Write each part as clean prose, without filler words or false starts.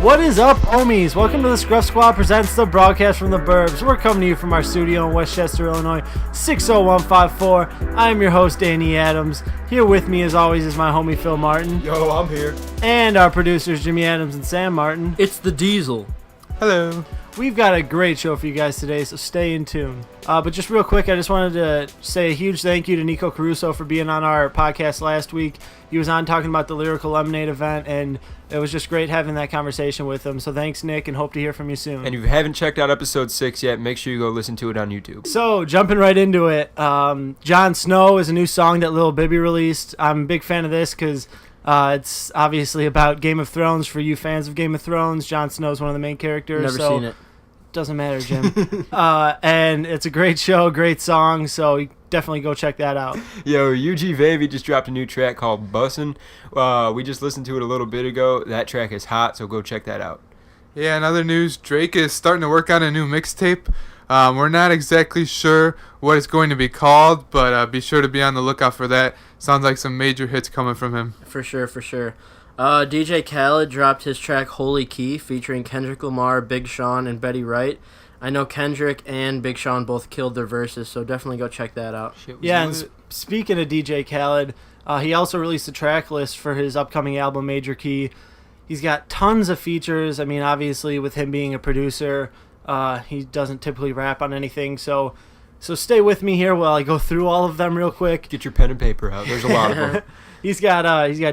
What is up, homies? Welcome to the Scruff Squad presents the broadcast from the Burbs. We're coming to you from our studio in Westchester, Illinois, 60154. I am your host, Danny Adams. Here with me, as always, is my homie, Phil Martin. Yo, I'm here. And our producers, Jimmy Adams and Sam Martin. It's the Diesel. Hello. We've got a great show for you guys today, so stay in tune. But just real quick, I just wanted to say a huge thank you to Nico Caruso for being on our podcast last week. He was on talking about the Lyrical Lemonade event, and it was just great having that conversation with him. So thanks, Nick, and hope to hear from you soon. And if you haven't checked out episode 6 yet, make sure you go listen to it on YouTube. So, jumping right into it, Jon Snow is a new song that Lil Bibby released. I'm a big fan of this because it's obviously about Game of Thrones. For you fans of Game of Thrones, Jon Snow is one of the main characters. Never seen it. Doesn't matter, Jim. And it's a great show, great song, so definitely go check that out. Yo, Vavy just dropped a new track called Bussin. We just listened to it a little bit ago. That track is hot, so go check that out. Yeah, in other news, Drake is starting to work on a new mixtape. We're not exactly sure what it's going to be called, but be sure to be on the lookout for that. Sounds like some major hits coming from him. For sure. DJ Khaled dropped his track Holy Key featuring Kendrick Lamar, Big Sean, and Betty Wright. I know Kendrick and Big Sean both killed their verses, so definitely go check that out. Yeah, and speaking of DJ Khaled, he also released a track list for his upcoming album, Major Key. He's got tons of features. I mean, obviously, with him being a producer, he doesn't typically rap on anything, so stay with me here while I go through all of them real quick. Get your pen and paper out. There's a lot of them. He's got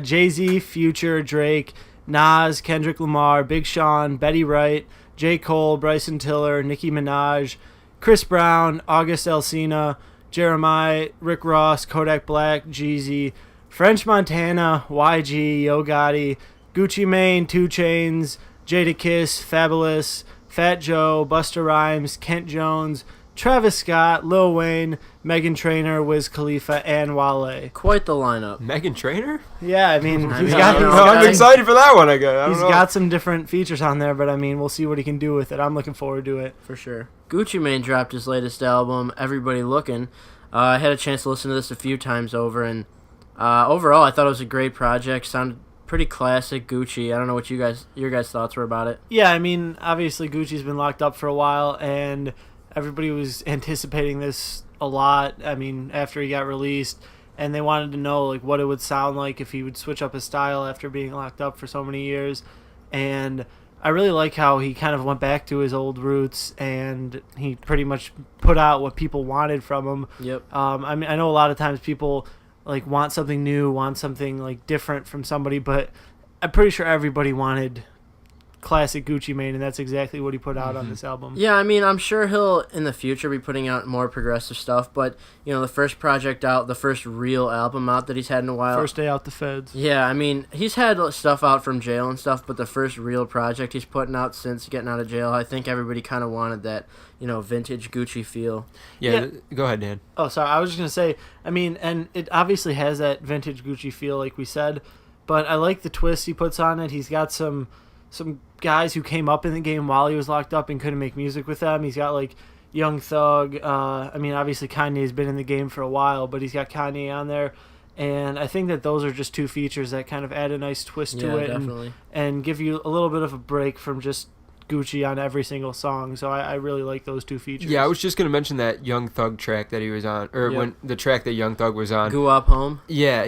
Jay-Z, Future, Drake, Nas, Kendrick Lamar, Big Sean, Betty Wright, J. Cole, Bryson Tiller, Nicki Minaj, Chris Brown, August Alsina, Jeremiah, Rick Ross, Kodak Black, Jeezy, French Montana, YG, Yo Gotti, Gucci Mane, 2 Chainz, Jadakiss, Fabulous, Fat Joe, Busta Rhymes, Kent Jones, Travis Scott, Lil Wayne, Meghan Trainor, Wiz Khalifa, and Wale. Quite the lineup. Meghan Trainor? Yeah, I mean, I'm excited for that one, I guess. He's got some different features on there, but I mean, we'll see what he can do with it. I'm looking forward to it. For sure. Gucci Mane dropped his latest album, Everybody Looking. I had a chance to listen to this a few times over, and overall, I thought it was a great project. Sounded pretty classic Gucci. I don't know what your guys' thoughts were about it. Yeah, I mean, obviously Gucci's been locked up for a while, and everybody was anticipating this a lot. I mean, after he got released, and they wanted to know like what it would sound like if he would switch up his style after being locked up for so many years. And I really like how he kind of went back to his old roots, and he pretty much put out what people wanted from him. Yep. I mean, I know a lot of times people like want something new, want something like different from somebody, but I'm pretty sure everybody wanted classic Gucci Mane, and that's exactly what he put out on this album. Yeah, I mean, I'm sure he'll in the future be putting out more progressive stuff, but you know, the first project out, the first real album out that he's had in a while. First day out the feds. Yeah, I mean, he's had stuff out from jail and stuff, but the first real project he's putting out since getting out of jail, I think everybody kind of wanted that, you know, vintage Gucci feel. Yeah. Go ahead, Dan. Oh, sorry, I was just gonna say, I mean, and it obviously has that vintage Gucci feel, like we said, but I like the twist he puts on it. He's got some guys who came up in the game while he was locked up and couldn't make music with them. He's got like Young Thug. I mean, obviously Kanye's been in the game for a while, but he's got Kanye on there. And I think that those are just two features that kind of add a nice twist to it and give you a little bit of a break from just Gucci on every single song. So I really like those two features. Yeah, I was just going to mention that Young Thug track that he was on, or when the track that Young Thug was on. Go Up Home? Yeah,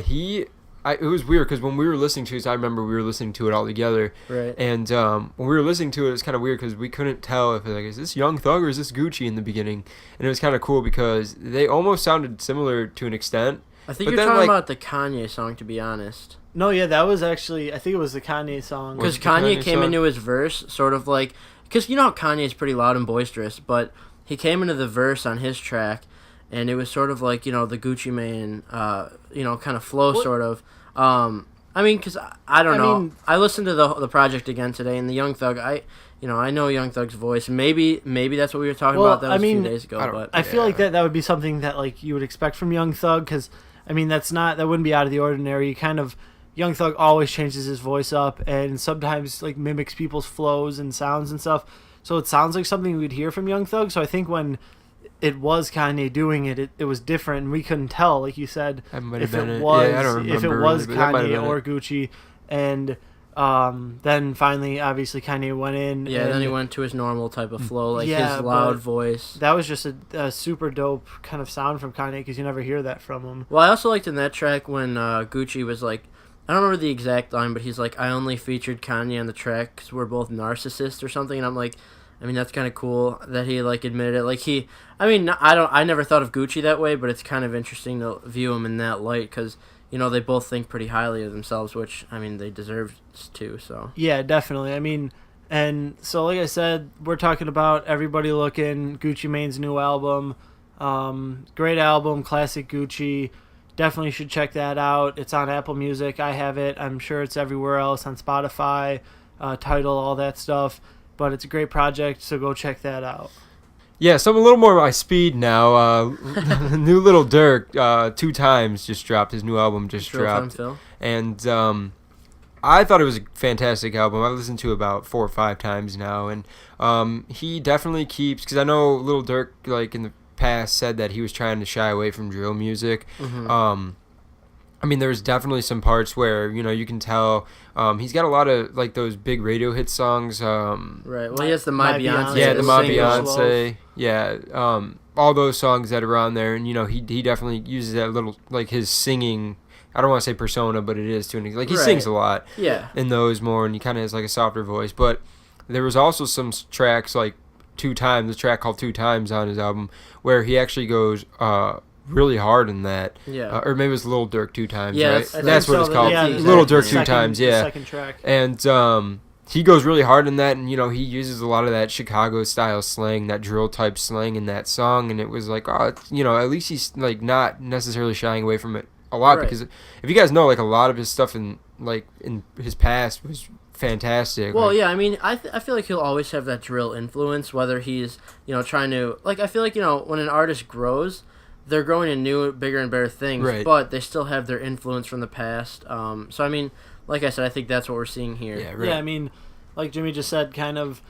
it was weird because when we were listening to it, I remember we were listening to it all together. Right. And when we were listening to it, it was kind of weird because we couldn't tell if is this Young Thug or is this Gucci in the beginning. And it was kind of cool because they almost sounded similar to an extent. I think you're talking about the Kanye song, to be honest. No, yeah, that was actually, I think it was the Kanye song. Because Kanye came into his verse sort of like, because you know how Kanye's pretty loud and boisterous, but he came into the verse on his track, and it was sort of like, you know, the Gucci Mane, you know, kind of flow sort of. I mean, because I don't know. I listened to the project again today, and the Young Thug, I know Young Thug's voice. Maybe that's what we were talking about. That was a few days ago. But I feel like that would be something that like you would expect from Young Thug, because I mean that wouldn't be out of the ordinary. Young Thug always changes his voice up and sometimes like mimics people's flows and sounds and stuff. So it sounds like something we'd hear from Young Thug. So I think when it was Kanye doing it, it was different, and we couldn't tell, like you said, if it was Kanye or Gucci. And Then finally, obviously, Kanye went in. Yeah, and then he went to his normal type of flow, like Yeah, his loud but voice. That was just a super dope kind of sound from Kanye because you never hear that from him. Well, I also liked in that track when Gucci was like, I don't remember the exact line, but he's like, I only featured Kanye on the track because we're both narcissists or something, and I'm like, I mean, that's kind of cool that he like admitted it. Like I never thought of Gucci that way, but it's kind of interesting to view him in that light because they both think pretty highly of themselves, which I mean they deserve to. So Yeah, definitely. I mean, and so like I said, we're talking about Everybody Looking, Gucci Mane's new album. Great album, classic Gucci. Definitely should check that out. It's on Apple Music. I have it. I'm sure it's everywhere else on Spotify, Tidal, all that stuff. But it's a great project, so go check that out. Yeah, so I'm a little more my speed now. New Lil Durk, 2 times just dropped. His new album just dropped. And I thought it was a fantastic album. I've listened to it about 4 or 5 times now. And he definitely keeps, because I know Lil Durk, like in the past, said that he was trying to shy away from drill music. Mm-hmm. I mean, there's definitely some parts where, you can tell he's got a lot of, like, those big radio hit songs. Right. Well, he has the My Beyonce. Yeah, the My single. Beyonce. Yeah. All those songs that are on there. And, he definitely uses that little, like, his singing, I don't want to say persona, but it is to an extent. Like, he sings a lot. Yeah. In those more, and he kind of has, like, a softer voice. But there was also some tracks, like, 2 times, the track called 2 Times on his album, where he actually goes really hard in that. Yeah. Or maybe it was Lil Durk 2 Times, yeah, right? That's what it's called. Yeah, Lil Durk 2 Times, yeah. The second track. And he goes really hard in that, and, he uses a lot of that Chicago-style slang, that drill-type slang in that song, and it was like, at least he's, like, not necessarily shying away from it a lot, because if you guys know, like, a lot of his stuff in his past was fantastic. Well, yeah, I mean, I feel like he'll always have that drill influence, whether he's, trying to, like, I feel like, when an artist grows, they're growing in new, bigger and better things, but they still have their influence from the past. So, I mean, like I said, I think that's what we're seeing here. Yeah, right. Yeah, I mean, like Jimmy just said, kind of,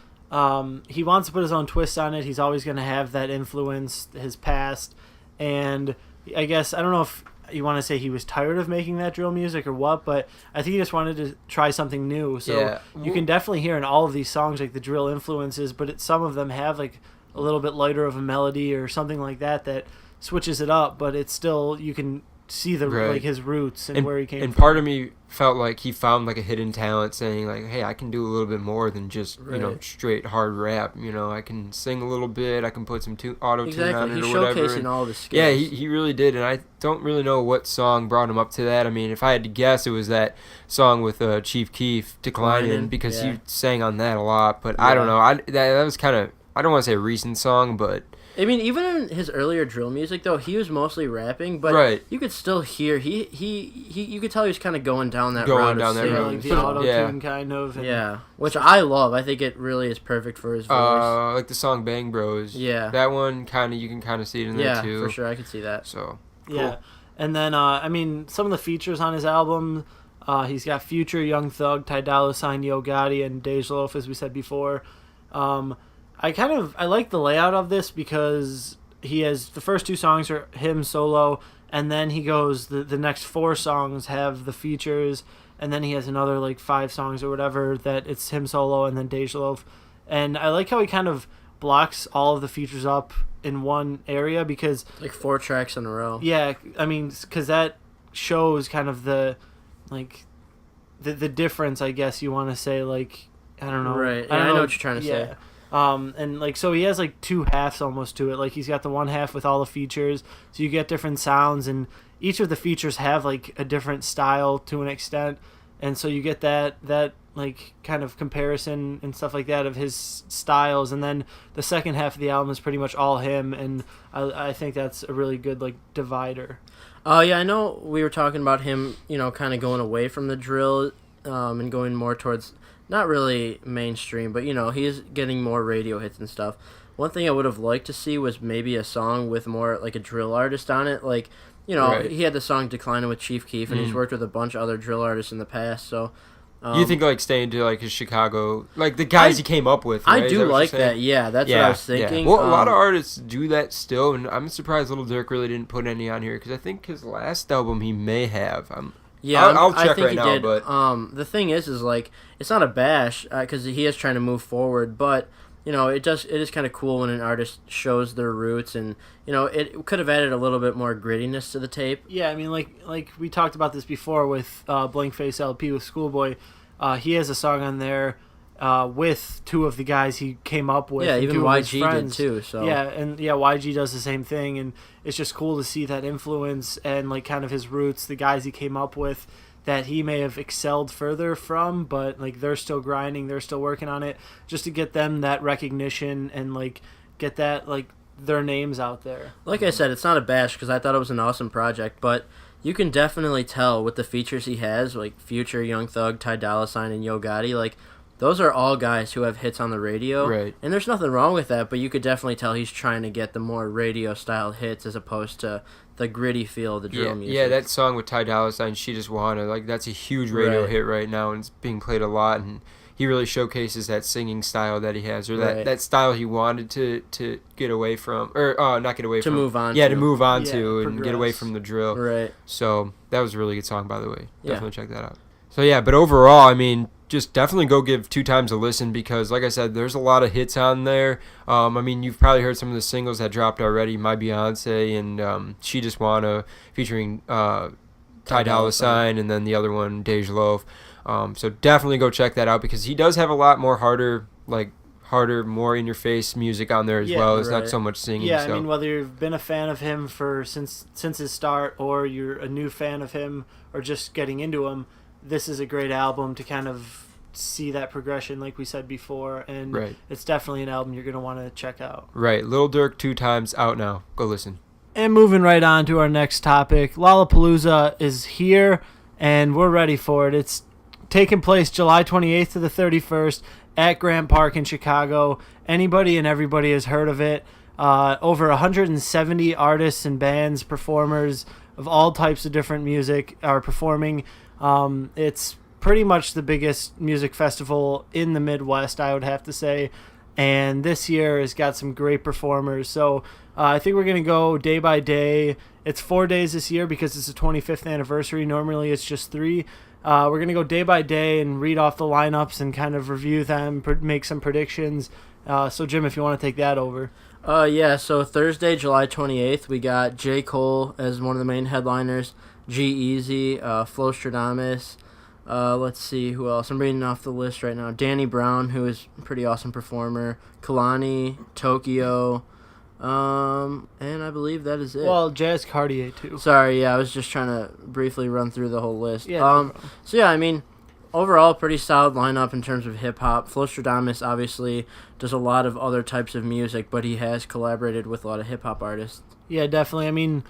he wants to put his own twist on it. He's always going to have that influence, his past, and I guess, I don't know if you want to say he was tired of making that drill music or what, but I think he just wanted to try something new. So you can definitely hear in all of these songs, like, the drill influences, but some of them have, like, a little bit lighter of a melody or something like that switches it up, but it's still, you can see the like his roots and where he came from. And part of me felt like he found, like, a hidden talent, saying, like, hey, I can do a little bit more than just straight hard rap. I can sing a little bit, I can put some auto-tune on it or whatever. He's showcasing all of his skills. Yeah, he really did, and I don't really know what song brought him up to that. I mean, if I had to guess, it was that song with Chief Keef, Declining, because he sang on that a lot, but I don't know. That was kind of, I don't want to say a recent song, but I mean, even in his earlier drill music, though, he was mostly rapping, but you could still hear you could tell he was kind of going down that road. Like the auto-tune kind of. Yeah, which I love. I think it really is perfect for his voice. Like the song Bang Bros. Yeah. That one, you can kind of see it in there, too. Yeah, for sure, I could see that. So, cool. Yeah, and then, I mean, some of the features on his album, he's got Future, Young Thug, Ty Dolla $ign, Yo Gotti, and Dej Loaf, as we said before. I like the layout of this because he has the first 2 songs are him solo, and then he goes the next 4 songs have the features, and then he has another like 5 songs or whatever that it's him solo and then Dej Loaf. And I like how he kind of blocks all of the features up in one area because like 4 tracks in a row. Yeah, I mean, because that shows kind of the the difference, I guess you want to say, like, I don't know. Right. I know what you're trying to say. And like, so he has like 2 halves almost to it. Like, he's got the one half with all the features, so you get different sounds, and each of the features have like a different style to an extent, and so you get that like kind of comparison and stuff like that of his styles. And then the second half of the album is pretty much all him, and I think that's a really good like divider. Yeah, I know we were talking about him, kind of going away from the drill, and going more towards not really mainstream, but he's getting more radio hits and stuff. One thing I would have liked to see was maybe a song with more like a drill artist on it. Like, he had the song Declining with Chief Keef, and he's worked with a bunch of other drill artists in the past. So you think like staying to like his Chicago, like the guys he came up with, right? I do like that. Yeah, that's what I was thinking. Yeah. Well, a lot of artists do that still, and I'm surprised Lil Durk really didn't put any on here, because I think his last album he may have. Yeah, I'll check I think right he now. did. But The thing is like it's not a bash because he is trying to move forward, but it is kind of cool when an artist shows their roots, and it could have added a little bit more grittiness to the tape. Yeah, I mean, like we talked about this before with Blank Face LP with Schoolboy. He has a song on there with two of the guys he came up with. Yeah, and even two of his YG friends. did too. So Yeah, and YG does the same thing, and it's just cool to see that influence and like kind of his roots, the guys he came up with that he may have excelled further from, but like they're still grinding, they're still working on it, just to get them that recognition and like get that like their names out there. Like I said, it's not a bash because I thought it was an awesome project, but you can definitely tell with the features he has, like Future, Young Thug, Ty Dolla $ign, and Yo Gotti, like those are all guys who have hits on the radio. Right. And there's nothing wrong with that, but you could definitely tell he's trying to get the more radio style hits as opposed to the gritty feel of the drill music. Yeah, that song with Ty Dolla $ign, She Just Wanna, like that's a huge radio hit right now, and it's being played a lot, and he really showcases that singing style that he has, or that style he wanted to get away from, or not get away from. To move on Yeah, to. to move on Yeah, to and progress. get away from the drill. Right. So that was a really good song, by the way. Yeah. Definitely check that out. So yeah, but overall, I mean, just definitely go give 2 Times a listen because, like I said, there's a lot of hits on there. I mean, you've probably heard some of the singles that dropped already, My Beyonce and She Just Wanna, featuring Ty Dolla $ign, and then the other one, Dej Loaf. So definitely go check that out because he does have a lot more harder, more in your face music on there as well. It's not so much singing. Yeah, so. I mean, whether you've been a fan of him since his start, or you're a new fan of him, or just getting into him, this is a great album to kind of see that progression, like we said before, and it's definitely an album you're going to want to check out. Right, Lil Durk 2 Times out now. Go listen. And moving right on to our next topic, Lollapalooza is here, and we're ready for it. It's taking place July 28th to the 31st at Grant Park in Chicago. Anybody and everybody has heard of it. Over 170 artists and bands, performers of all types of different music are performing. It's pretty much the biggest music festival in the Midwest, I would have to say. And this year has got some great performers. So I think we're going to go day by day. It's 4 days this year because it's the 25th anniversary. Normally it's just 3. We're going to go day by day and read off the lineups and kind of review them, make some predictions. So, Jim, if you want to take that over. Yeah, so Thursday, July 28th, we got J. Cole as one of the main headliners, G-Eazy, Flostradamus. Let's see who else. I'm reading off the list right now. Danny Brown, who is a pretty awesome performer. Kalani, Tokyo, and I believe that is it. Well, Jazz Cartier, too. Sorry, yeah, I was just trying to briefly run through the whole list. Yeah. So, yeah, I mean, overall, pretty solid lineup in terms of hip-hop. Flostradamus obviously does a lot of other types of music, but he has collaborated with a lot of hip-hop artists. Yeah, definitely. I mean,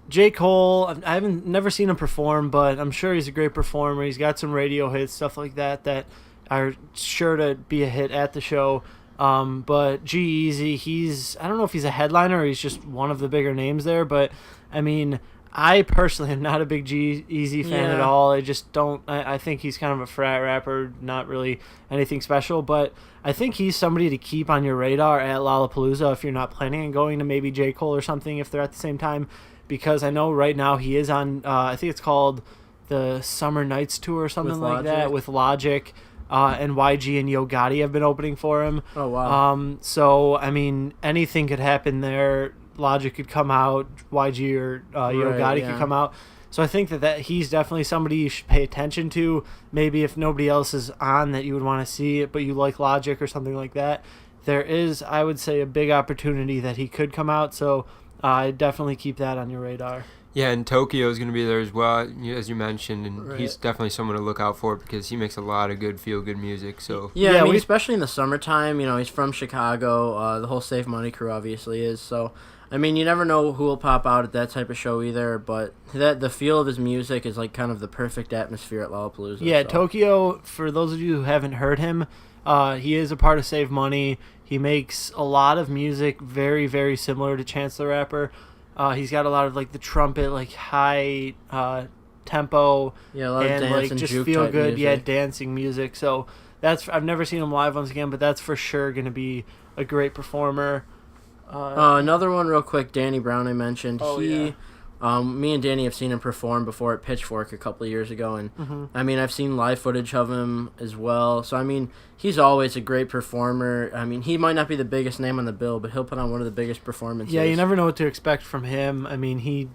J. Cole, I haven't never seen him perform, but I'm sure he's a great performer. He's got some radio hits, stuff like that are sure to be a hit at the show. But G-Eazy, I don't know if he's a headliner or he's just one of the bigger names there, but I mean, I personally am not a big G-Eazy fan at all. I just don't. I think he's kind of a frat rapper, not really anything special. But I think he's somebody to keep on your radar at Lollapalooza if you're not planning on going to maybe J. Cole or something if they're at the same time. Because I know right now he is on, I think it's called the Summer Nights Tour or something like that with Logic. And YG and Yo Gotti have been opening for him. Oh, wow. So, I mean, anything could happen there. Logic could come out, YG or Yo Gotti could come out. So I think that he's definitely somebody you should pay attention to. Maybe if nobody else is on that you would want to see it, but you like Logic or something like that. There is, I would say, a big opportunity that he could come out. So I definitely keep that on your radar. Yeah, and Tokyo is going to be there as well, as you mentioned, and he's definitely someone to look out for because he makes a lot of good feel-good music. So yeah, I mean, especially in the summertime, he's from Chicago. The whole Save Money crew obviously is. So, I mean, you never know who will pop out at that type of show either, but the feel of his music is like kind of the perfect atmosphere at Lollapalooza. Yeah, so. Tokyo, for those of you who haven't heard him, he is a part of Save Money. He makes a lot of music very, very similar to Chance the Rapper. He's got a lot of like the trumpet, like high tempo, a lot and of dance like and just juke feel type good, music. dancing music. So I've never seen him live once again, but that's for sure going to be a great performer. Another one real quick, Danny Brown I mentioned. Me and Danny have seen him perform before at Pitchfork a couple of years ago, and I mean, I've seen live footage of him as well. So I mean, he's always a great performer. I mean, he might not be the biggest name on the bill, but he'll put on one of the biggest performances. Yeah, you never know what to expect from him. I mean, he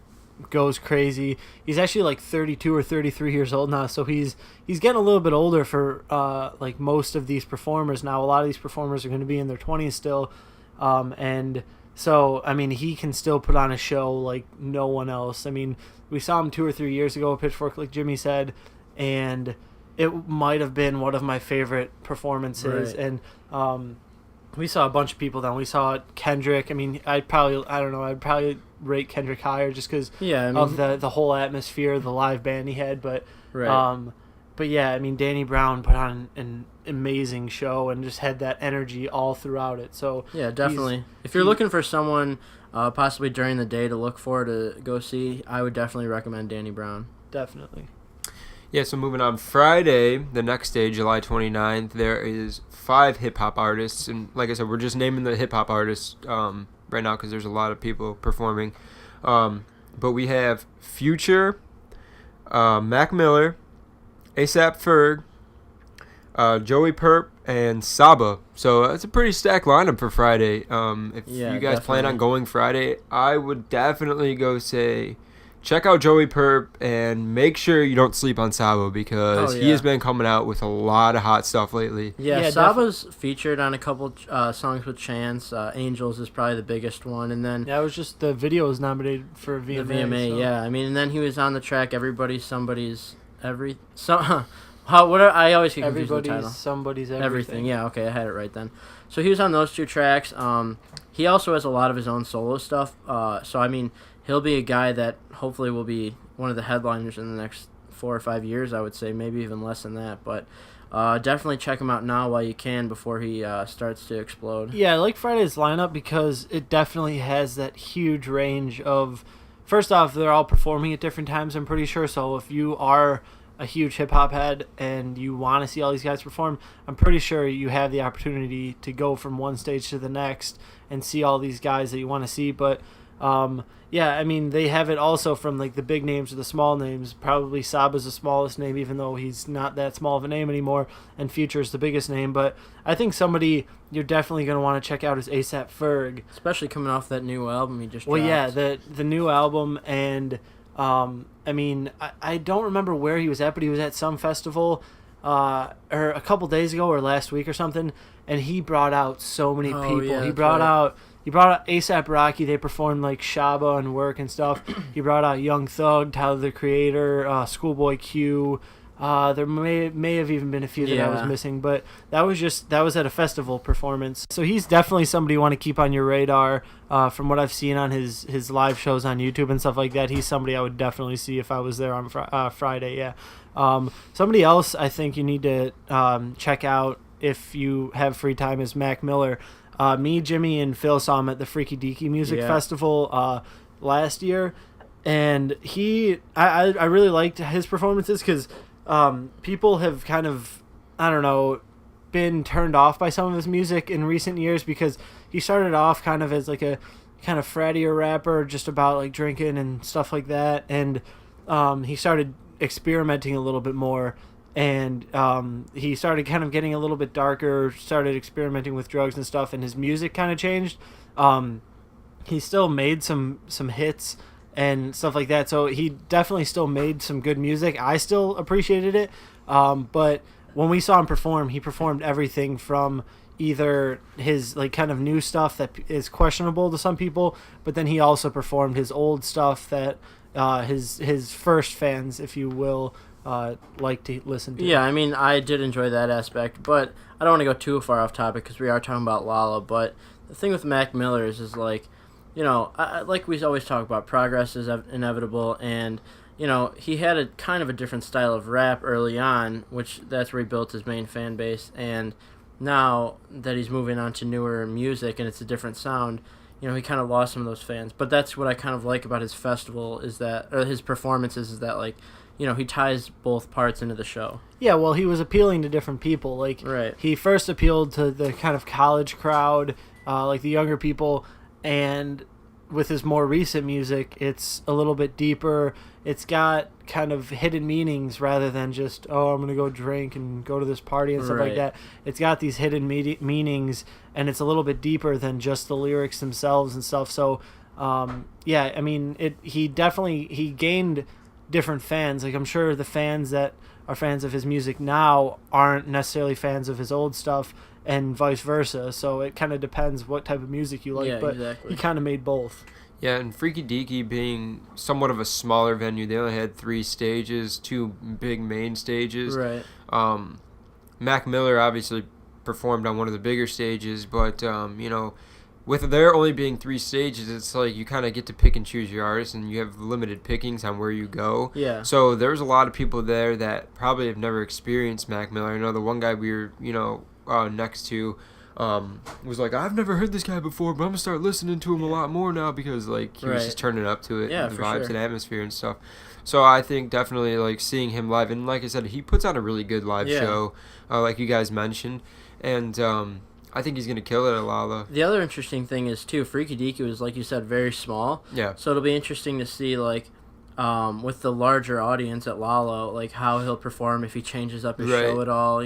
goes crazy. He's actually like 32 or 33 years old now, so he's getting a little bit older for like most of these performers now. A lot of these performers are going to be in their 20s still, and so I mean, he can still put on a show like no one else. I mean, we saw him 2 or 3 years ago at Pitchfork, like Jimmy said, and it might have been one of my favorite performances. Right. And we saw a bunch of people then. We saw Kendrick. I mean, I'd probably rate Kendrick higher just because of the whole atmosphere, the live band he had. But but yeah, I mean, Danny Brown put on an amazing show and just had that energy all throughout it. So yeah, definitely. If you're looking for someone possibly during the day to look for to go see, I would definitely recommend Danny Brown. Definitely. Yeah, so moving on, Friday, the next day, July 29th, there is 5 hip-hop artists. And like I said, we're just naming the hip-hop artists right now because there's a lot of people performing. But we have Future, Mac Miller, A$AP Ferg, Joey Perp, and Saba. So that's a pretty stacked lineup for Friday. If you guys plan on going Friday, I would definitely go say check out Joey Perp and make sure you don't sleep on Saba because he has been coming out with a lot of hot stuff lately. Yeah, Saba's featured on a couple songs with Chance. Angels is probably the biggest one, and then it was just the video was nominated for a VMA. The VMA, so. Yeah. I mean, and then he was on the track Everybody's Somebody's Every. I always get confused with the title. Somebody's Everything. Yeah, okay, I had it right then. So he was on those 2 tracks. He also has a lot of his own solo stuff. So I mean, he'll be a guy that hopefully will be one of the headliners in the next 4 or 5 years, I would say, maybe even less than that. But definitely check him out now while you can before he starts to explode. Yeah, I like Friday's lineup because it definitely has that huge range of... First off, they're all performing at different times, I'm pretty sure. So if you are a huge hip-hop head and you want to see all these guys perform, I'm pretty sure you have the opportunity to go from one stage to the next and see all these guys that you want to see. But yeah, I mean, they have it also from like the big names to the small names. Probably Saba's the smallest name, even though he's not that small of a name anymore, and Future's the biggest name. But I think somebody you're definitely going to want to check out is A$AP Ferg. Especially coming off that new album he just dropped. Well, yeah, the new album, and I mean, I don't remember where he was at, but he was at some festival or a couple days ago or last week or something, and he brought out so many people. Yeah, He brought out A$AP Rocky. They performed like Shaba and Work and stuff. He brought out Young Thug, Tyler the Creator, Schoolboy Q. There may have even been a few that I was missing, but that was at a festival performance. So he's definitely somebody you want to keep on your radar. From what I've seen on his live shows on YouTube and stuff like that, he's somebody I would definitely see if I was there on Friday. Yeah. Somebody else I think you need to check out if you have free time is Mac Miller. Me, Jimmy, and Phil saw him at the Freaky Deaky Music Festival last year, and I really liked his performances because people have kind of, I don't know, been turned off by some of his music in recent years because he started off kind of as like a kind of frattier rapper just about like drinking and stuff like that, and he started experimenting a little bit more, and he started kind of getting a little bit darker, started experimenting with drugs and stuff, and his music kind of changed. He still made some hits and stuff like that, so he definitely still made some good music. I still appreciated it, but when we saw him perform, he performed everything from either his like kind of new stuff that is questionable to some people, but then he also performed his old stuff that his first fans, if you will, like to listen to. Yeah, I mean, I did enjoy that aspect, but I don't want to go too far off topic because we are talking about Lala. But the thing with Mac Miller is like, you know, like we always talk about, progress is inevitable, and you know, he had a kind of a different style of rap early on, which that's where he built his main fan base, and now that he's moving on to newer music and it's a different sound, you know, he kind of lost some of those fans. But that's what I kind of like about his festival is that, or his performances, is that like, you know, he ties both parts into the show. Yeah, well, he was appealing to different people. Like, right. He first appealed to the kind of college crowd, like the younger people, and with his more recent music, it's a little bit deeper. It's got kind of hidden meanings rather than just, oh, I'm going to go drink and go to this party and stuff like that. It's got these hidden meanings, and it's a little bit deeper than just the lyrics themselves and stuff. So, yeah, I mean, he gained different fans. Like, I'm sure the fans that are fans of his music now aren't necessarily fans of his old stuff, and vice versa. So it kind of depends what type of music you like. Yeah, but exactly. he kind of made both. Yeah, and Freaky Deaky being somewhat of a smaller venue, they only had 3 stages, 2 big main stages. Right. Mac Miller obviously performed on one of the bigger stages, but with there only being 3 stages, it's like you kind of get to pick and choose your artists, and you have limited pickings on where you go. Yeah. So there's a lot of people there that probably have never experienced Mac Miller. I know the one guy we were, next to was like, I've never heard this guy before, but I'm going to start listening to him a lot more now because, like, he was just turning up to it, and the vibes and atmosphere and stuff. So I think definitely, like, seeing him live, and like I said, he puts on a really good live show, like you guys mentioned, and I think he's going to kill it at Lala. The other interesting thing is, too, Freaky Deaky was, like you said, very small. Yeah. So it'll be interesting to see, like, with the larger audience at Lala, like, how he'll perform, if he changes up his show at all, I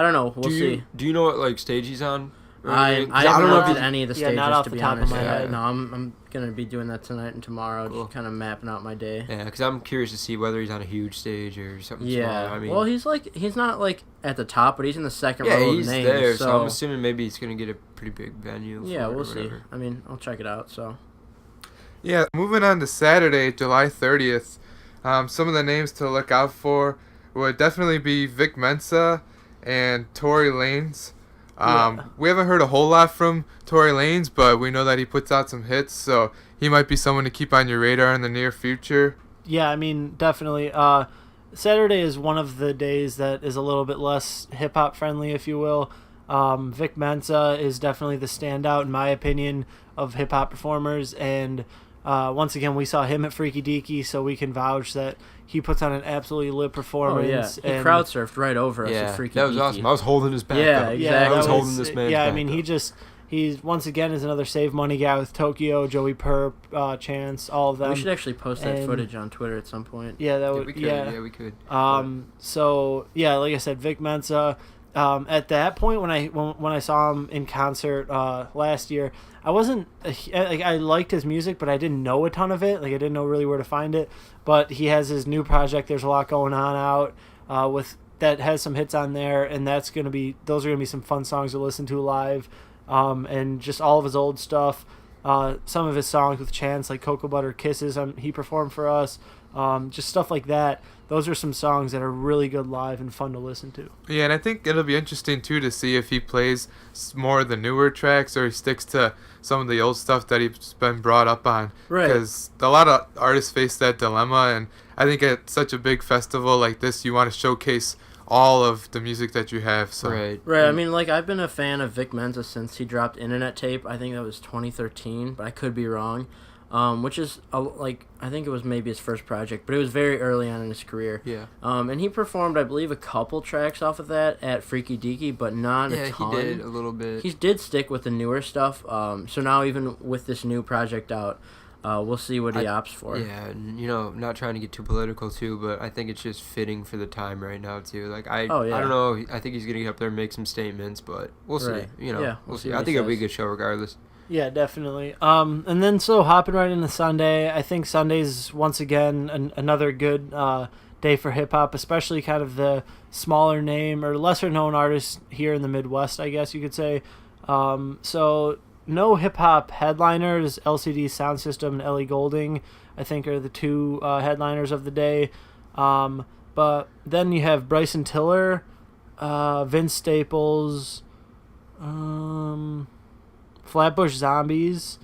don't know. We'll see. Do you know what, like, stage he's on? I don't know if any of the stages, not off to the be top of honest. my head. No, I'm going to be doing that tonight and tomorrow, just kind of mapping out my day. Yeah, because I'm curious to see whether he's on a huge stage or something small. I mean, well, he's not, like, at the top, but he's in the second row of names. Yeah, he's there, so I'm assuming maybe he's going to get a pretty big venue. Yeah, we'll see. I mean, I'll check it out, so. Yeah, moving on to Saturday, July 30th, some of the names to look out for would definitely be Vic Mensa and Tory Lanez. We haven't heard a whole lot from Tory Lanez, but we know that he puts out some hits, so he might be someone to keep on your radar in the near future. Yeah, I mean, definitely. Saturday is one of the days that is a little bit less hip-hop friendly, if you will. Vic Mensa is definitely the standout, in my opinion, of hip-hop performers, and once again, we saw him at Freaky Deaky, so we can vouch that he puts on an absolutely lit performance. Oh, yeah. He crowd surfed right over us at Freaky Deaky. That was awesome. I was holding his back. Yeah, exactly. I was holding this man. Yeah, I mean, he's once again is another Save Money guy with Tokyo, Joey Perp, Chance, all of them. We should actually post that footage on Twitter at some point. Yeah, that would. We could. Yeah, we could. So yeah, like I said, Vic Mensa. At that point, when I saw him in concert last year, I wasn't like, I liked his music, but I didn't know a ton of it. Like, I didn't know really where to find it. But he has his new project. There's a lot going on out with that has some hits on there, and those are gonna be some fun songs to listen to live. And just all of his old stuff. Some of his songs with Chance, like Cocoa Butter Kisses, he performed for us. Just stuff like that. Those are some songs that are really good live and fun to listen to. Yeah, and I think it'll be interesting, too, to see if he plays more of the newer tracks or he sticks to some of the old stuff that he's been brought up on. Right. Because a lot of artists face that dilemma, and I think at such a big festival like this, you want to showcase all of the music that you have. So. Right. I mean, like, I've been a fan of Vic Mensa since he dropped Internet Tape. I think that was 2013, but I could be wrong. Which is, I think it was maybe his first project, but it was very early on in his career. Yeah. And he performed, I believe, a couple tracks off of that at Freaky Deaky, but not a ton. Yeah, he did a little bit. He did stick with the newer stuff. So now even with this new project out, we'll see what he opts for. Yeah, and, not trying to get too political, too, but I think it's just fitting for the time right now, too. Like, I don't know. I think he's going to get up there and make some statements, but we'll see. We'll see. I think it'll be a good show regardless. Yeah, definitely. And then so hopping right into Sunday, I think Sunday's once again another good day for hip hop, especially kind of the smaller name or lesser known artists here in the Midwest, I guess you could say. So no hip hop headliners. LCD Sound System and Ellie Goulding, I think, are the two headliners of the day. But then you have Bryson Tiller, Vince Staples, Flatbush Zombies,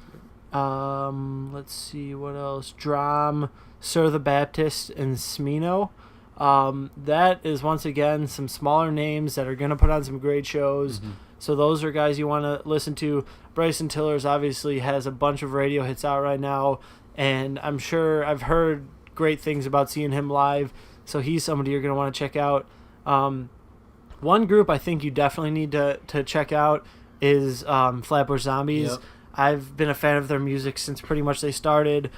let's see what else, Drum, Sir the Baptist, and Smino. That is once again some smaller names that are going to put on some great shows. Mm-hmm. So those are guys you want to listen to. Bryson Tillers obviously has a bunch of radio hits out right now, and I'm sure I've heard great things about seeing him live, so he's somebody you're going to want to check out. One group I think you definitely need to check out is Flatbush Zombies. I've been a fan of their music since pretty much they started.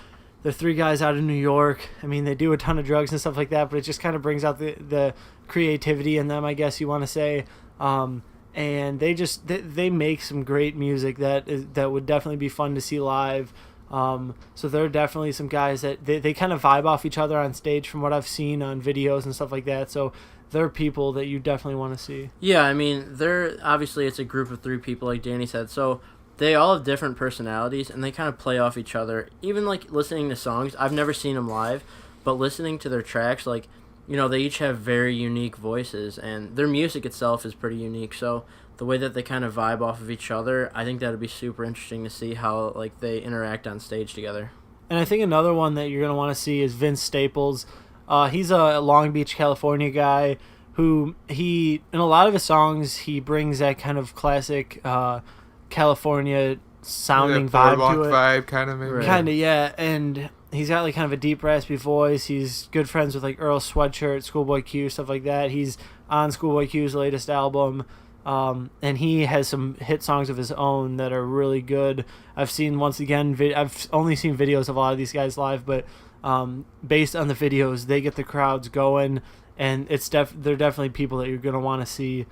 They're 3 guys out of New York. I mean, they do a ton of drugs and stuff like that, but it just kind of brings out the creativity in them, I guess you want to say. And they make some great music that would definitely be fun to see live. So there are definitely some guys that they kind of vibe off each other on stage from what I've seen on videos and stuff like that. So they're people that you definitely want to see. Yeah, I mean, obviously it's a group of 3 people, like Danny said. So they all have different personalities, and they kind of play off each other. Even, like, listening to songs, I've never seen them live, but listening to their tracks, like, you know, they each have very unique voices, and their music itself is pretty unique. So the way that they kind of vibe off of each other, I think that would be super interesting to see how, like, they interact on stage together. And I think another one that you're going to want to see is Vince Staples. He's a Long Beach, California guy who in a lot of his songs, he brings that kind of classic California sounding vibe to it. Vibe, kind of maybe. Right. Kind of, yeah. And he's got like kind of a deep, raspy voice. He's good friends with like Earl Sweatshirt, Schoolboy Q, stuff like that. He's on Schoolboy Q's latest album. And he has some hit songs of his own that are really good. I've seen, once again, I've only seen videos of a lot of these guys live, but based on the videos, they get the crowds going, and they're definitely people that you're going to want to see.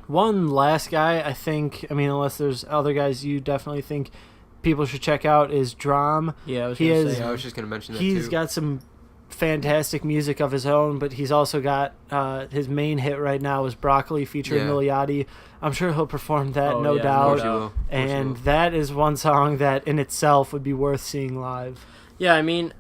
One last guy, I think, I mean, unless there's other guys you definitely think people should check out, is Drum. Yeah, I was just going to mention that, He's too. got some fantastic music of his own, but he's also got his main hit right now is Broccoli featuring Lil Yachty. I'm sure he'll perform that, no doubt. And that is one song that in itself would be worth seeing live. Yeah, I mean,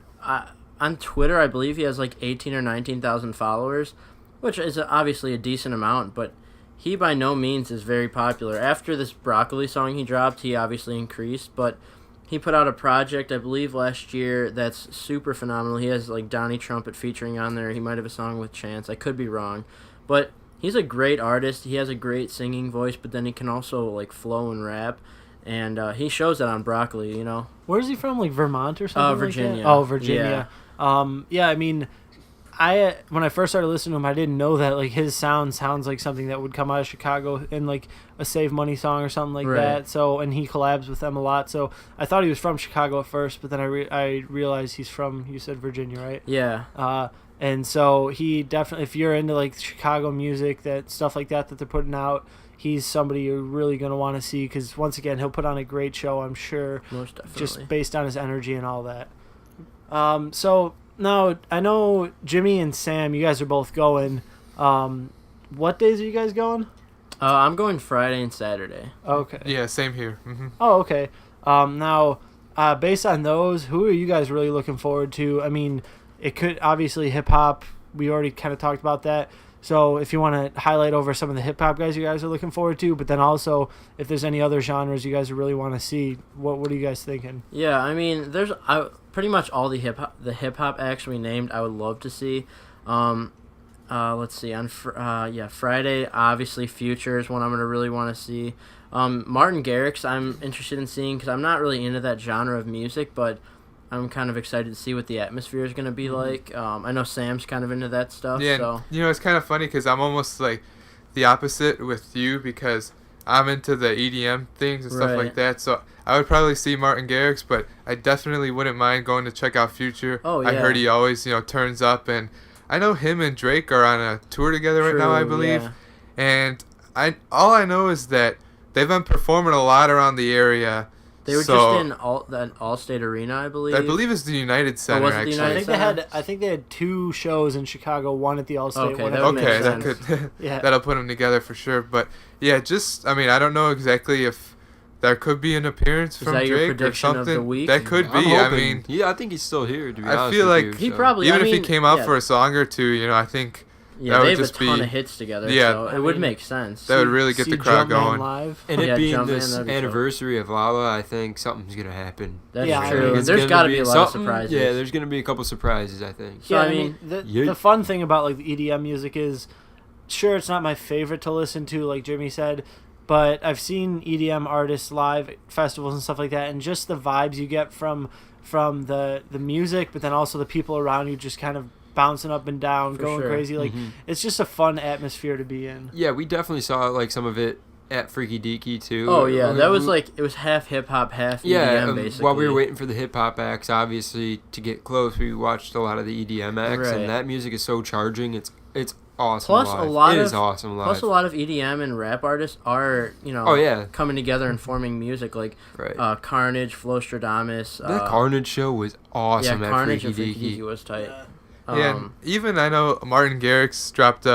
on Twitter, I believe he has like 18 or 19,000 followers, which is obviously a decent amount, but he by no means is very popular. After this Broccoli song he dropped, he obviously increased, but he put out a project, I believe, last year that's super phenomenal. He has like Donnie Trumpet featuring on there. He might have a song with Chance. I could be wrong, but he's a great artist. He has a great singing voice, but then he can also like flow and rap, and he shows that on Broccoli, you know. Where's he from? Like Vermont or something? Virginia. Like that? Oh, Virginia. Yeah, I mean, when I first started listening to him, I didn't know that like his sounds like something that would come out of Chicago in like a Save Money song or something like that. So, and he collabs with them a lot. So I thought he was from Chicago at first, but then I realized he's from, you said Virginia, right? Yeah. And so he definitely, if you're into like Chicago music, that stuff like that they're putting out, he's somebody you're really going to want to see, because once again, he'll put on a great show, I'm sure. Most definitely. Just based on his energy and all that. So now I know Jimmy and Sam, you guys are both going. What days are you guys going? I'm going Friday and Saturday. Okay. Yeah, same here. Mm-hmm. Oh, okay. Now, based on those, who are you guys really looking forward to? I mean, it could obviously hip hop. We already kind of talked about that. So if you want to highlight over some of the hip hop guys you guys are looking forward to, but then also if there's any other genres you guys really want to see, what are you guys thinking? Yeah, I mean, there's pretty much all the hip hop acts we named I would love to see. Let's see, on Friday, obviously Future is one I'm going to really want to see. Martin Garrix I'm interested in seeing, because I'm not really into that genre of music, but I'm kind of excited to see what the atmosphere is going to be like. I know Sam's kind of into that stuff. Yeah, so. you know, it's kind of funny because I'm almost like the opposite with you, because I'm into the EDM things and stuff like that. So I would probably see Martin Garrix, but I definitely wouldn't mind going to check out Future. Oh, yeah. I heard he always, turns up, and I know him and Drake are on a tour together right now, I believe. Yeah. And all I know is that they've been performing a lot around the area. They were just in that Allstate Arena, I believe. I believe it's the United Center, was it the actually. United I think they had 2 shows in Chicago, one at the Allstate. Okay, one that at would the make that sense. could Yeah. that'll put them together for sure. But yeah, I don't know exactly if there could be an appearance from that your Drake or prediction of something. the week? That could be. I'm I hoping. mean, Yeah, I think he's still here, to be I honest feel with like you, he so. probably. even I if he mean, came out yeah. for a song or two, I think Yeah, that they would have a just ton be of hits together. Yeah. So it would make sense. that would really get See the crowd Jumpman going. live. And Yeah, it being Jumpman, this that'd be cool. anniversary of Lala, I think something's going to happen. That's Yeah, I true. mean, And there's got to be a lot of something- surprises. Yeah, there's going to be a couple surprises, I think. So, Yeah, I mean, the fun thing about like the EDM music is, sure, it's not my favorite to listen to, like Jimmy said, but I've seen EDM artists live at festivals and stuff like that, and just the vibes you get from the music, but then also the people around you just kind of bouncing up and down, For going sure. crazy. Like, it's just a fun atmosphere to be in. Yeah, we definitely saw like some of it at Freaky Deaky too. Oh yeah, that was like it was half hip hop, half EDM basically. While we were waiting for the hip hop acts, obviously to get close, we watched a lot of the EDM acts, and that music is so charging. It's awesome. Plus live. It is awesome live. Plus a lot of EDM and rap artists are coming together and forming music like Carnage, Flowstradamus. The Carnage show was awesome. Yeah, at Carnage Freaky and Freaky Deaky was tight. And even I know Martin Garrix dropped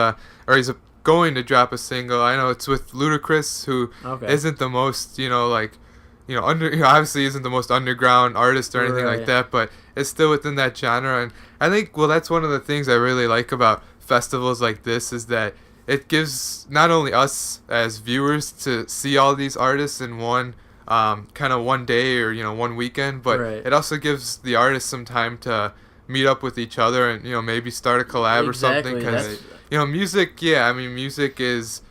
he's going to drop a single. I know it's with Ludacris, who isn't the most, obviously isn't the most underground artist or anything like that, but it's still within that genre. And I think, that's one of the things I really like about festivals like this is that it gives not only us as viewers to see all these artists in one one day or, one weekend, but it also gives the artists some time to meet up with each other and, maybe start a collab or something. Because music, music is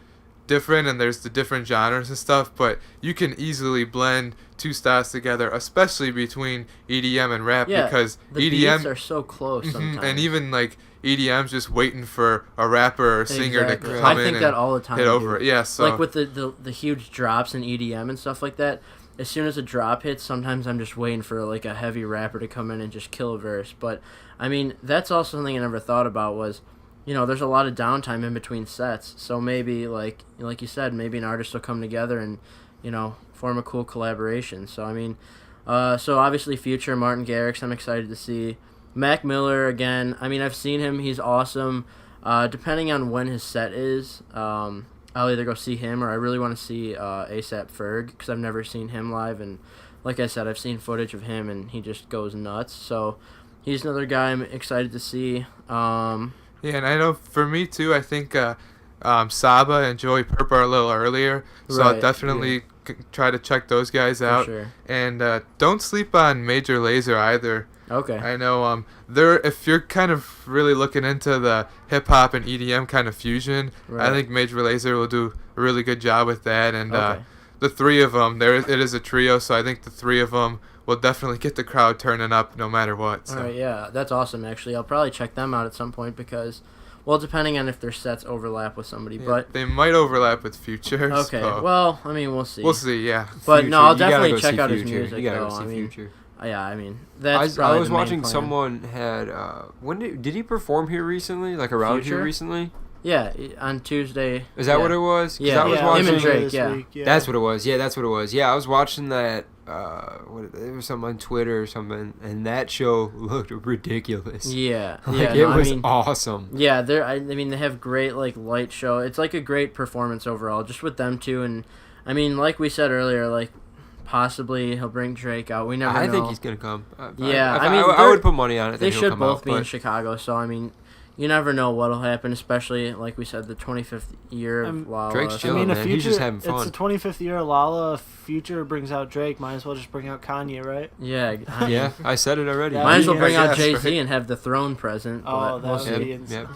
different and there's the different genres and stuff, but you can easily blend two styles together, especially between EDM and rap, because the EDM beats are so close sometimes. And even like EDM's just waiting for a rapper or singer to come in. I think that all the time. Hit over it. Yeah, so like with the huge drops in EDM and stuff like that. As soon as a drop hits, sometimes I'm just waiting for like a heavy rapper to come in and just kill a verse. But I mean, that's also something I never thought about was, there's a lot of downtime in between sets. So maybe like you said, maybe an artist will come together and, form a cool collaboration. So I mean, so obviously Future, Martin Garrix, I'm excited to see. Mac Miller again. I mean, I've seen him. He's awesome. Depending on when his set is, I'll either go see him or I really want to see ASAP Ferg because I've never seen him live. And like I said, I've seen footage of him and he just goes nuts. So he's another guy I'm excited to see. Yeah, and I know for me too, I think Saba and Joey Purp are a little earlier. So I'll definitely try to check those guys out. For sure. And don't sleep on Major Lazer either. Okay. I know if you're kind of really looking into the hip hop and EDM kind of fusion, I think Major Lazer will do a really good job with that. And the three of them, it is a trio, so I think the three of them will definitely get the crowd turning up no matter what. So. All right, yeah, that's awesome. Actually, I'll probably check them out at some point because, well, depending on if their sets overlap with somebody, but they might overlap with Future. Okay, so. Well, I mean, we'll see. We'll see, yeah. But Future, no, I'll definitely check out his Future. music. You gotta though. go see Future. Yeah, I mean, that's I was the main watching plan. someone had did he perform here recently? Like around Future? here recently? Yeah, on Tuesday. Is that what it was? Yeah, I was watching him and Drake. Yeah. That's what it was. Yeah, that's what it was. Yeah, I was watching that. It was something on Twitter or something, and that show looked ridiculous. Yeah, it was awesome. Yeah, I mean, they have great like light show. It's like a great performance overall, just with them two. And I mean, like we said earlier, like. Possibly he'll bring Drake out. We never know. I think he's gonna come. I would put money on it. They that should he'll come both out, be in Chicago. So I mean, you never know what'll happen. Especially like we said, the 25th year of Lala. Drake's chilling, man. He's just having fun. It's the 25th year of Lala. Future brings out Drake. Might as well just bring out Kanye, right? Yeah. Yeah, I said it already. Might as well bring out Jay-Z and have the throne present. Oh, that would be insane. Yep.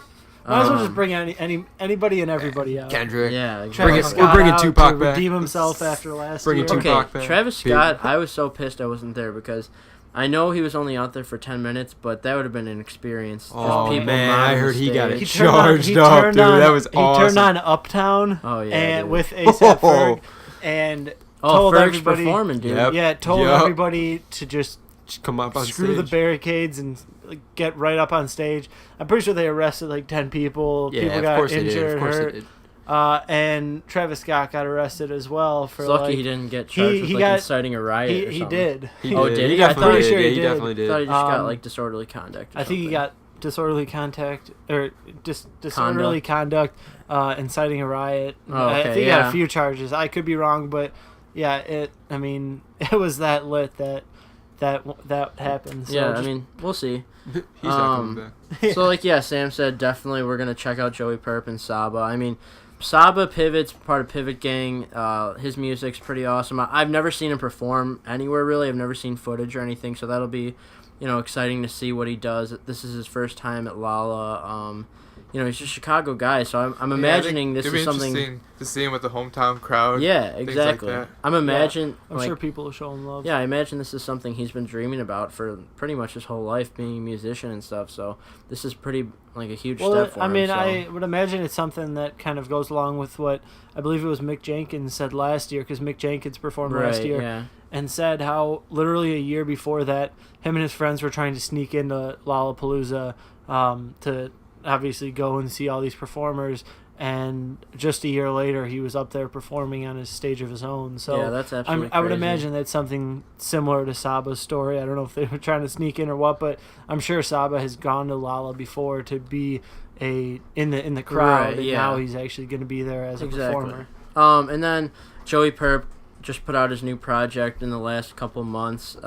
Might as well just bring anybody and everybody out. Kendrick. Yeah, exactly. We're bringing Tupac to back. redeem himself after last Bringing year. Tupac back. Travis Scott, I was so pissed I wasn't there because I know he was only out there for 10 minutes, but that would have been an experience. Oh, people man, I heard he got it He charged up, dude. That was awesome. He turned on Uptown dude. with A$AP Ferg and told Ferg's everybody performing, dude. Told everybody to just come up on screw stage. the barricades and get right up on stage. I'm pretty sure they arrested like 10 people. Yeah, people of got course injured, they did. Of course hurt. they did. And Travis Scott got arrested as well for it's lucky he didn't get charged with inciting a riot. He did. He did he? I I'm pretty sure he did. definitely did. I thought he just got like disorderly conduct. I think he got disorderly conduct or disorderly conduct, inciting a riot. I think he got a few charges. I could be wrong, but yeah, it was that lit that happened. So yeah, I mean, we'll see. He's not coming back. So Sam said, definitely we're gonna check out Joey Purp and Saba. I mean, Saba Pivot's part of Pivot Gang. His music's pretty awesome. I've never seen him perform anywhere really. I've never seen footage or anything, so that'll be, exciting to see what he does. This is his first time at Lala. he's a Chicago guy, so I'm Yeah, imagining this it'd be is something. interesting to see him with the hometown crowd. Yeah, things exactly. Like that. I'm I'm sure people will show him love. Yeah, I imagine this is something he's been dreaming about for pretty much his whole life, being a musician and stuff. So this is pretty like a huge step for him. I mean, so. I would imagine it's something that kind of goes along with what I believe it was Mick Jenkins said last year, because Mick Jenkins performed last year. Yeah. And said how literally a year before that, him and his friends were trying to sneak into Lollapalooza to obviously go and see all these performers. And just a year later, he was up there performing on his stage of his own. So yeah, that's absolutely I would crazy. imagine that's something similar to Saba's story. I don't know if they were trying to sneak in or what, but I'm sure Saba has gone to Lala before to be in the crowd, Right, and yeah. now he's actually going to be there as a performer. And then Joey Purp just put out his new project in the last couple months.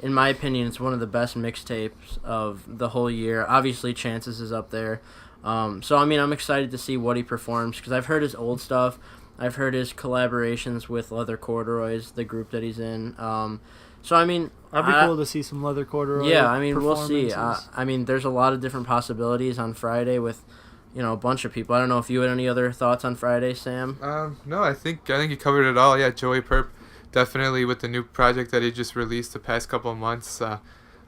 In my opinion, it's one of the best mixtapes of the whole year. Obviously, Chances is up there. So, I mean, I'm excited to see what he performs, because I've heard his old stuff. I've heard his collaborations with Leather Corduroys, the group that he's in. So, I mean... That'd be cool to see some Leather Corduroy. Yeah, I mean, we'll see. performances. I mean, there's a lot of different possibilities on Friday with, a bunch of people. I don't know if you had any other thoughts on Friday, Sam? No, I think you covered it all. Yeah, Joey Purp, definitely with the new project that he just released the past couple of months. I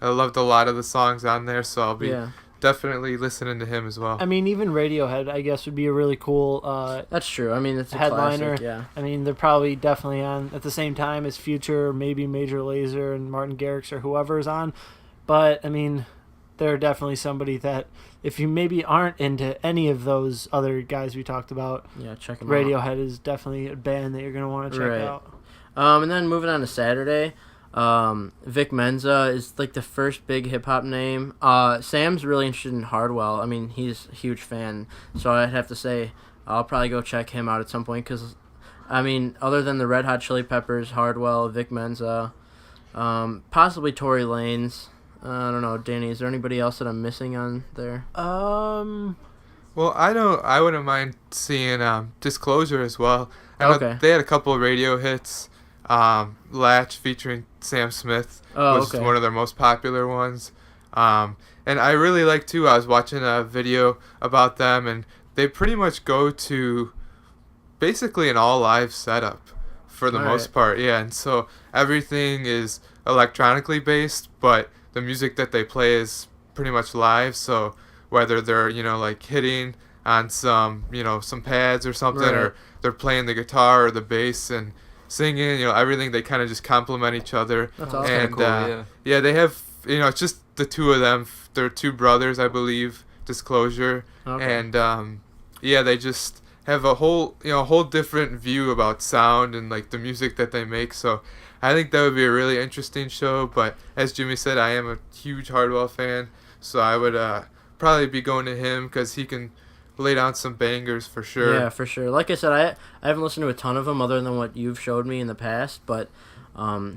loved a lot of the songs on there, so I'll be definitely listening to him as well. I mean, even Radiohead, I guess, would be a really cool That's true. I mean, it's a headliner. classic, yeah. I mean, they're probably definitely on at the same time as Future, maybe Major Lazer and Martin Garrix or whoever is on. But, I mean, they're definitely somebody that, if you maybe aren't into any of those other guys we talked about, check them out. Radiohead is definitely a band that you're going to want to check out. And then moving on to Saturday, Vic Mensa is like the first big hip hop name. Sam's really interested in Hardwell. I mean, he's a huge fan, so I'd have to say I'll probably go check him out at some point, because, I mean, other than the Red Hot Chili Peppers, Hardwell, Vic Mensa, possibly Tory Lanez. I don't know, Danny, is there anybody else that I'm missing on there? Well, I wouldn't mind seeing Disclosure as well. I know they had a couple of radio hits. Latch featuring Sam Smith was one of their most popular ones. And I really like, too, I was watching a video about them, and they pretty much go to basically an all-live setup for the most part. Yeah, and so everything is electronically based, but the music that they play is pretty much live. So whether they're, like hitting on some pads or something, or they're playing the guitar or the bass and singing, everything, they kind of just complement each other. That's awesome. And cool, they have, it's just the two of them. They're two brothers, I believe, Disclosure. And they just have a whole different view about sound and like the music that they make. So I think that would be a really interesting show. But as Jimmy said, I am a huge Hardwell fan, so I would probably be going to him, because he can lay down some bangers for sure. Yeah, for sure. Like I said, I haven't listened to a ton of them other than what you've showed me in the past, but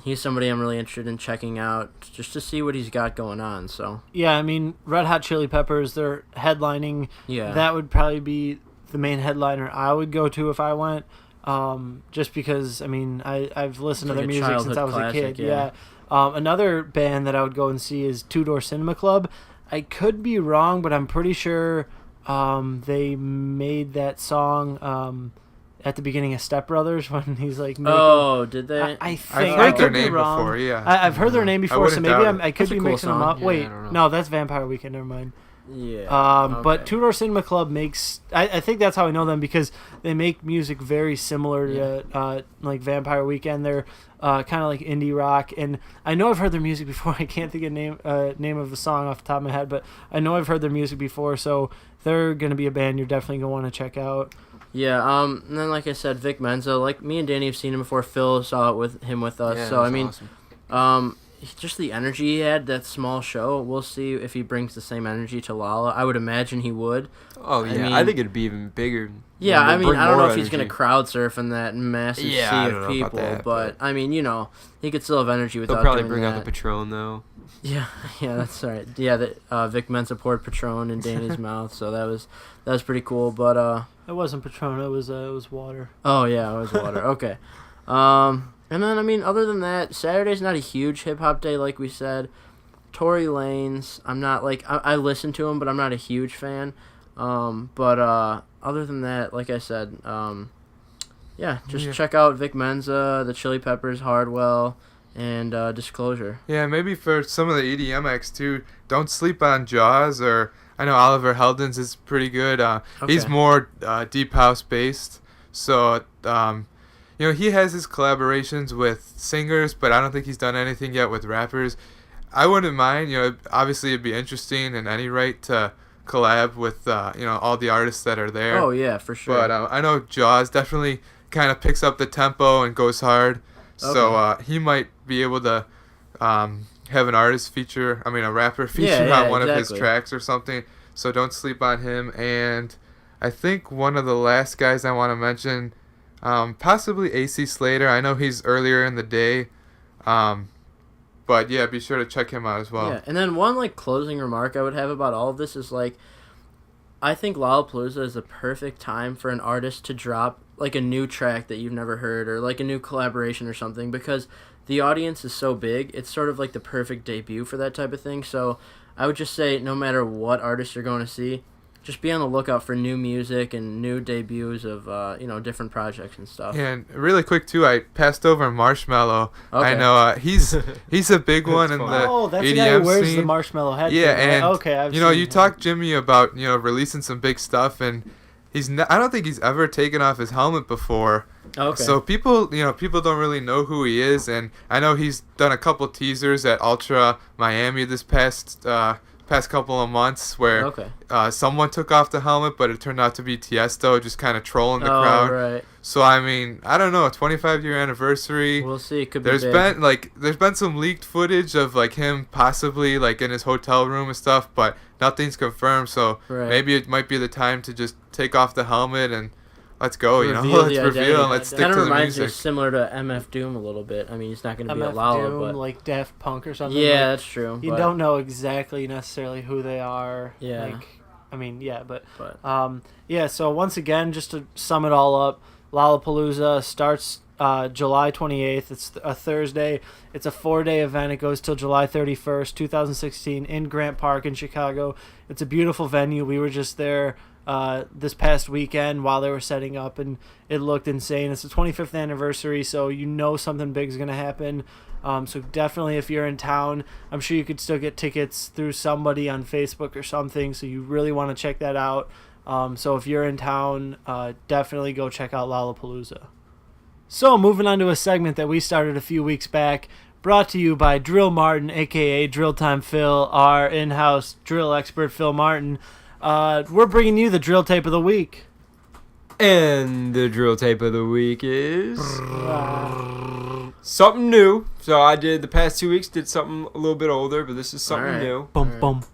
he's somebody I'm really interested in checking out just to see what he's got going on. So Yeah, I mean, Red Hot Chili Peppers, they're headlining. Yeah. That would probably be the main headliner I would go to if I went, just because, I mean, I've listened to like their a music since I was childhood a kid. classic, yeah. Another band that I would go and see is Two Door Cinema Club. I could be wrong, but I'm pretty sure they made that song at the beginning of Step Brothers when he's like making, did they? I think I've I heard their could be name wrong. before, yeah. I've heard their name before, so wouldn't maybe doubt it. I could That's a be cool mixing them song. up. Yeah, Wait, I don't know. no, that's Vampire Weekend. Never mind. Yeah. But Two Door Cinema Club makes... I think that's how I know them, because they make music very similar to like Vampire Weekend. They're kind of like indie rock, and I know I've heard their music before. I can't think of name of the song off the top of my head, but I know I've heard their music before, so they're going to be a band you're definitely going to want to check out. Yeah, and then like I said, Vic Mensa, like me and Danny have seen him before. Phil saw it with us, Yeah, so I that's mean, awesome. just the energy he had, that small show. We'll see if he brings the same energy to Lala. I would imagine he would. Oh yeah, I think it'd be even bigger. Yeah, I mean, Bring I don't know more if he's gonna energy. crowd surf in that massive Yeah, I sea don't of know about people, that, but I mean, he could still have energy without They'll probably doing bring that. out the Patron though. Yeah, that's right. Yeah, Vic Mensa poured Patron in Danny's mouth, so that was pretty cool. But It wasn't Patron, it was water. oh yeah, it was water. Okay. And then I mean, other than that, Saturday's not a huge hip hop day, like we said. Tory Lanez, I'm not like I listen to him, but I'm not a huge fan. But other than that, like I said, check out Vic Mensa, the Chili Peppers, Hardwell, and Disclosure. Yeah, maybe for some of the EDM acts too, don't sleep on Jaws, or I know Oliver Heldens is pretty good. He's more deep house based, so he has his collaborations with singers, but I don't think he's done anything yet with rappers. I wouldn't mind, obviously it'd be interesting in any right to collab with all the artists that are there. Oh yeah, for sure. But I know Jaws definitely kind of picks up the tempo and goes hard. So he might be able to have an artist feature, a rapper feature on one of his tracks or something. So don't sleep on him. And I think one of the last guys I want to mention, possibly AC Slater. I know he's earlier in the day. But yeah, be sure to check him out as well. Yeah, and then one closing remark I would have about all of this is I think Lollapalooza is the perfect time for an artist to drop a new track that you've never heard, or a new collaboration or something, because the audience is so big. It's sort of the perfect debut for that type of thing. So I would just say, no matter what artist you're going to see, just be on the lookout for new music and new debuts of different projects and stuff. Yeah, and really quick too, I passed over Marshmello. Okay. I know he's a big one in the EDM that's the guy who wears scene. The marshmallow head. Yeah, thing, right? and okay, you talked Jimmy about releasing some big stuff, and I don't think he's ever taken off his helmet before. Okay. So people don't really know who he is, and I know he's done a couple teasers at Ultra Miami this past couple of months where someone took off the helmet, but it turned out to be Tiesto, just kind of trolling the crowd. Right. So I don't know, 25-year anniversary. We'll see. It could be there's been some leaked footage of him possibly in his hotel room and stuff, but nothing's confirmed. So maybe it might be the time to just take off the helmet and let's go. Let's reveal and let's stick to the music. Kind of reminds me similar to MF Doom a little bit. He's not going to be a Lala, Doom, but like Daft Punk or something. Yeah, that's true. You don't know exactly necessarily who they are. Yeah. So once again, just to sum it all up, Lollapalooza starts July 28th. It's a Thursday. It's a 4-day event. It goes till July 31st, 2016 in Grant Park in Chicago. It's a beautiful venue. We were just there this past weekend while they were setting up, and it looked insane. It's the 25th anniversary, so something big is going to happen. So definitely, if you're in town, I'm sure you could still get tickets through somebody on Facebook or something, so you really want to check that out. So if you're in town, definitely go check out Lollapalooza. So moving on to a segment that we started a few weeks back, brought to you by Drill Martin, a.k.a. Drill Time Phil, our in-house drill expert, Phil Martin. We're bringing you the drill tape of the week. And the drill tape of the week is something new. So I did the past 2 weeks, did something a little bit older, but this is something new. Bum, bum.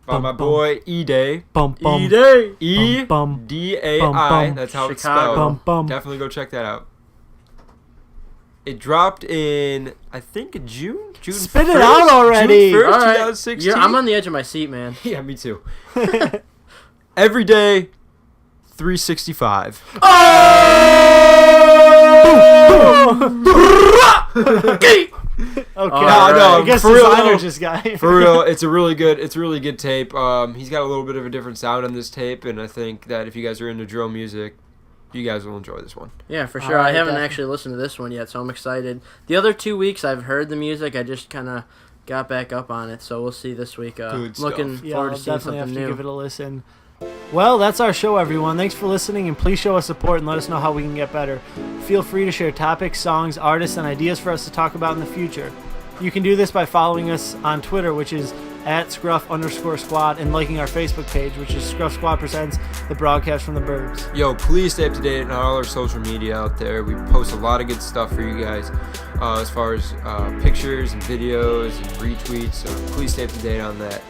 By my boy Edai. Bum, bum. Edai. E-D-A-I. That's how it's Chicago. spelled. Bum. Definitely go check that out. It dropped in, I think, June? Spit it out already. June 1st, All right. 2016. I'm on the edge of my seat, man. Yeah, me too. Every day, 365. Okay. No, I guess for real, designer just got for real, it's a really good tape. He's got a little bit of a different sound on this tape, and I think that if you guys are into drill music, you guys will enjoy this one. Yeah, for sure. I haven't actually listened to this one yet, so I'm excited. The other 2 weeks I've heard the music. I just kind of got back up on it, so we'll see this week. Looking forward to seeing something have new. To give it a listen. Well, that's our show, everyone. Thanks for listening, and please show us support and let us know how we can get better. Feel free to share topics, songs, artists, and ideas for us to talk about in the future. You can do this by following us on Twitter, which is @scruff_squad, and liking our Facebook page, which is Scruff Squad Presents, the broadcast from the Burbs. Yo, please stay up to date on all our social media out there. We post a lot of good stuff for you guys as far as pictures and videos and retweets, so please stay up to date on that.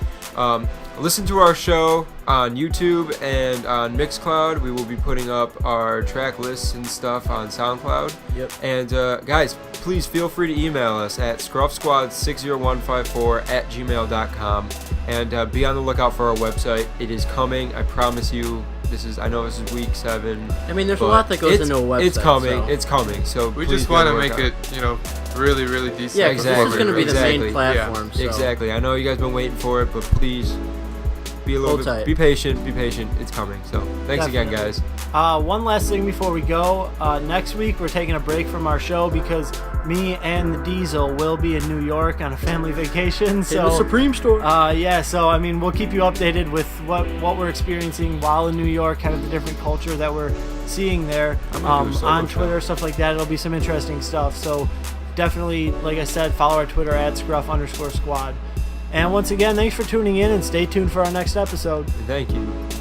Listen to our show on YouTube and on Mixcloud. We will be putting up our track lists and stuff on SoundCloud. Yep. And guys, please feel free to email us at scruffsquad60154@gmail.com, and be on the lookout for our website. It is coming. I promise you. I know this is week 7. I mean, there's a lot that goes into a website. It's coming. So. It's coming. So we just want to make it, really, really decent. Yeah, exactly. This is going to be the main platform. Yeah, so. exactly. I know you guys been waiting for it, but please be a little Hold bit. tight. Be patient. Be patient. It's coming. So thanks again, guys. One last thing before we go. Next week we're taking a break from our show because me and the Diesel will be in New York on a family vacation. So in the Supreme store. Yeah. So I mean, we'll keep you updated with what we're experiencing while in New York, kind of the different culture that we're seeing there on Twitter, stuff like that. It'll be some interesting stuff. So definitely, like I said, follow our Twitter at @scruff_squad. And once again, thanks for tuning in and stay tuned for our next episode. Thank you.